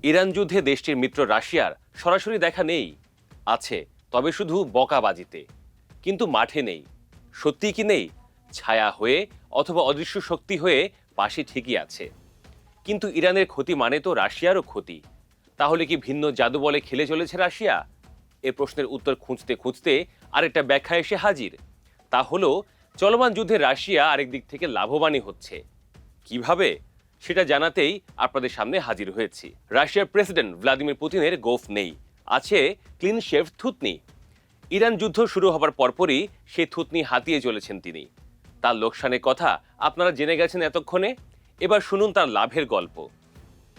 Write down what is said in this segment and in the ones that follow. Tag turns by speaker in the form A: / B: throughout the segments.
A: Iran যুদ্ধে দেশটির মিত্র রাশিয়ার সরাসরি দেখা নেই, আছে তবে শুধু বকাবাজিতে, কিন্তু মাঠে নেই। সত্যি কি নেই? ছায়া হয়ে অথবা অদৃশ্য শক্তি হয়ে পাশে ঠিকই আছে। কিন্তু ইরানের ক্ষতি মানে তো রাশিয়ারও ক্ষতি। তাহলে কি ভিন্ন জাদু বলে খেলে চলেছে রাশিয়া? এ প্রশ্নের উত্তর খুঁজতে খুঁজতে আরেকটা ব্যাখ্যা এসে হাজির। তা হলো চলমান যুদ্ধে রাশিয়া আরেক দিক থেকে লাভবানই হচ্ছে। কিভাবে? সেটা জানাতেই আপনাদের সামনে হাজির হয়েছি। রাশিয়ার প্রেসিডেন্ট ভ্লাদিমির পুতিনের গোঁফ নেই, আছে ক্লিন শেভ থুতনি। ইরান যুদ্ধ শুরু হবার পরপরই সেই থুতনি হাতিয়ে চলেছেন তিনি। তার লোকসানের কথা আপনারা জেনে গেছেন এতক্ষণে। এবার শুনুন তার লাভের গল্প।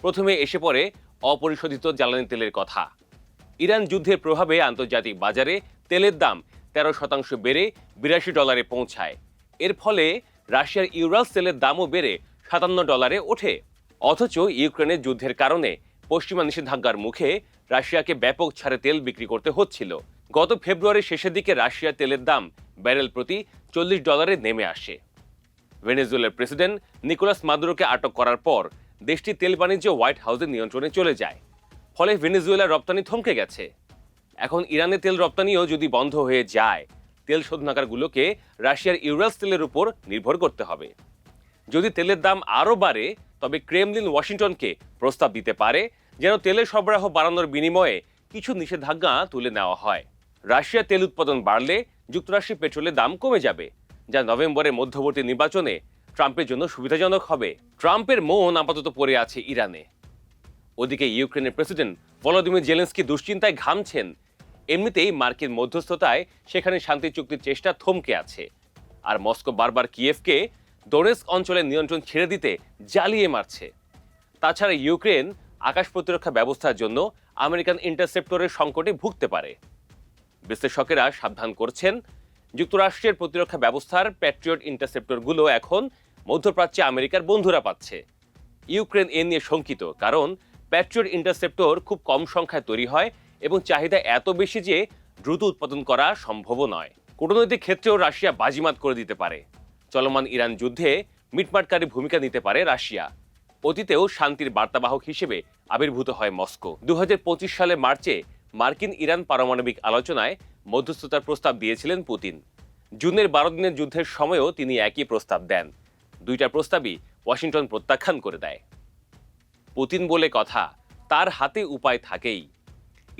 A: প্রথমে এসে পড়ে অপরিশোধিত জ্বালানি তেলের কথা। ইরান যুদ্ধের প্রভাবে আন্তর্জাতিক বাজারে তেলের দাম 13% বেড়ে $82 পৌঁছায়। এর ফলে রাশিয়ার ইউরালস তেলের দামও বেড়ে $57 ওঠে। অথচ ইউক্রেনের যুদ্ধের কারণে পশ্চিমা নিষেধাজ্ঞার মুখে রাশিয়াকে ব্যাপক ছাড়ে তেল বিক্রি করতে হচ্ছিল। গত ফেব্রুয়ারির শেষের দিকে রাশিয়ার তেলের দাম ব্যারেল প্রতি $40 নেমে আসে। ভেনেজুয়েলার প্রেসিডেন্ট নিকোলাস মাদুরোকে আটক করার পর দেশটি তেল বাণিজ্য হোয়াইট হাউসের নিয়ন্ত্রণে চলে যায়। ফলে ভেনেজুয়েলার রপ্তানি থমকে গেছে। এখন ইরানের তেল রপ্তানিও যদি বন্ধ হয়ে যায়, তেল শোধনাগারগুলোকে রাশিয়ার ইউরালস তেলের উপর নির্ভর করতে হবে। যদি তেলের দাম আরও বাড়ে, তবে ক্রেমলিন ওয়াশিংটনকে প্রস্তাব দিতে পারে যেন তেলের সরবরাহ বাড়ানোর বিনিময়ে কিছু নিষেধাজ্ঞা তুলে নেওয়া হয়। রাশিয়ার তেল উৎপাদন বাড়লে যুক্তরাষ্ট্রের পেট্রোলের দাম কমে যাবে, যা নভেম্বরের মধ্যবর্তী নির্বাচনে ট্রাম্পের জন্য সুবিধাজনক হবে। ট্রাম্পের মন আপাতত পড়ে আছে ইরানে। ওদিকে ইউক্রেনের প্রেসিডেন্ট ভলোদিমির জেলেনস্কি দুশ্চিন্তায় ঘামছেন। এমনিতেই মার্কিন মধ্যস্থতায় সেখানে শান্তি চুক্তির চেষ্টা থমকে আছে। আর মস্কো বারবার কিয়েভকে ডোনেস্ক অঞ্চলের নিয়ন্ত্রণ ছেড়ে দিতে জ্বালিয়ে মারছে। তাছাড়া ইউক্রেন আকাশ প্রতিরক্ষা ব্যবস্থার জন্য আমেরিকান ইন্টারসেপ্টরের সংকটে ভুগতে পারে। বিশ্লেষকেরা সাবধান করছেন, যুক্তরাষ্ট্রের প্রতিরক্ষা ব্যবস্থার প্যাট্রিয়ট ইন্টারসেপ্টরগুলো এখন মধ্যপ্রাচ্যে আমেরিকার বন্ধুরা পাচ্ছে। ইউক্রেন এ নিয়ে শঙ্কিত, কারণ প্যাট্রিয়ট ইন্টারসেপ্টর খুব কম সংখ্যায় তৈরি হয় এবং চাহিদা এত বেশি যে দ্রুত উৎপাদন করা সম্ভব নয়। কূটনৈতিক ক্ষেত্রেও রাশিয়া বাজিমাত করে দিতে পারে। চলমান ইরান যুদ্ধে মিটমাটকারী ভূমিকা নিতে পারে রাশিয়া। অতীতেও শান্তির বার্তাবাহক হিসেবে আবির্ভূত হয় মস্কো। 2025 সালে মার্চে মার্কিন ইরান পারমাণবিক আলোচনায় মধ্যস্থতার প্রস্তাব দিয়েছিলেন পুতিন। জুনের 12 দিনের যুদ্ধের সময়ও তিনি একই প্রস্তাব দেন। দুইটা প্রস্তাবই ওয়াশিংটন প্রত্যাখ্যান করে দেয়। পুতিন বলে কথা, তার হাতে উপায় থাকেই।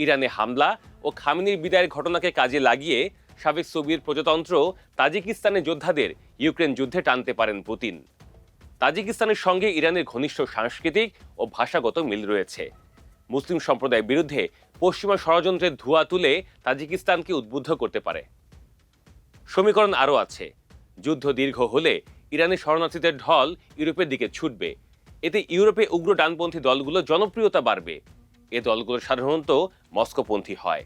A: ইরানে হামলা ও খামেনির বিদায়ের ঘটনাকে কাজে লাগিয়ে সাবেক সোভিয়েত প্রজাতন্ত্র তাজিকিস্তানের যোদ্ধাদের ইউক্রেন যুদ্ধে টানতে পারেন পুতিন। তাজিকিস্তানের সঙ্গে ইরানের ঘনিষ্ঠ সাংস্কৃতিক ও ভাষাগত মিল রয়েছে। মুসলিম সম্প্রদায়ের বিরুদ্ধে পশ্চিমা ষড়যন্ত্রের ধোঁয়া তুলে তাজিকিস্তানকে উদ্বুদ্ধ করতে পারে। সমীকরণ আরও আছে। যুদ্ধ দীর্ঘ হলে ইরানের শরণার্থীদের ঢল ইউরোপের দিকে ছুটবে। এতে ইউরোপে উগ্র ডানপন্থী দলগুলো জনপ্রিয়তা বাড়বে। এ দলগুলো সাধারণত মস্কোপন্থী হয়।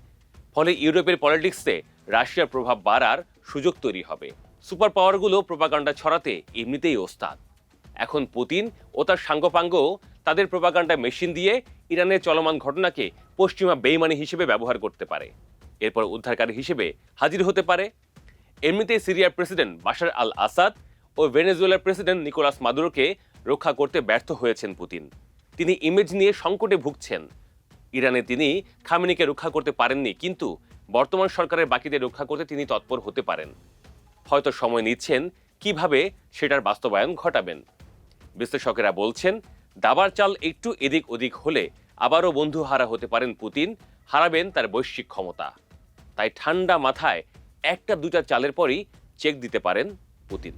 A: ফলে ইউরোপের পলিটিক্সে রাশিয়ার প্রভাব বাড়ার সুযোগ তৈরি হবে। সুপার পাওয়ারগুলো প্রোপাগান্ডা ছড়াতে এমনিতেই ওস্তাদ। এখন পুতিন ও তার সাঙ্গপাঙ্গ তাদের প্রোপাগান্ডা মেশিন দিয়ে ইরানের চলমান ঘটনাকে পশ্চিমা বেইমানি হিসেবে ব্যবহার করতে পারে। এরপর উদ্ধারকারী হিসেবে হাজির হতে পারে। এমনিতেই সিরিয়ার প্রেসিডেন্ট বাশার আল আসাদ ও ভেনেজুয়েলার প্রেসিডেন্ট নিকোলাস মাদুরোকে রক্ষা করতে ব্যর্থ হয়েছেন পুতিন। তিনি ইমেজ নিয়ে সংকটে ভুগছেন। ইরানে তিনি খামেনিকে রক্ষা করতে পারেননি, কিন্তু বর্তমান সরকারের বাকিদের রক্ষা করতে তিনি তৎপর হতে পারেন। হয়তো সময় নিচ্ছেন কিভাবে সেটার বাস্তবায়ন ঘটাবেন। বিশ্লেষকেরা বলছেন, দাবার চাল একটু এদিক ওদিক হলে আবারও বন্ধু হারা হতে পারেন পুতিন, হারাবেন তার বৈশ্বিক ক্ষমতা। তাই ঠান্ডা মাথায় একটা দুটা চালের পরই চেক দিতে পারেন পুতিন।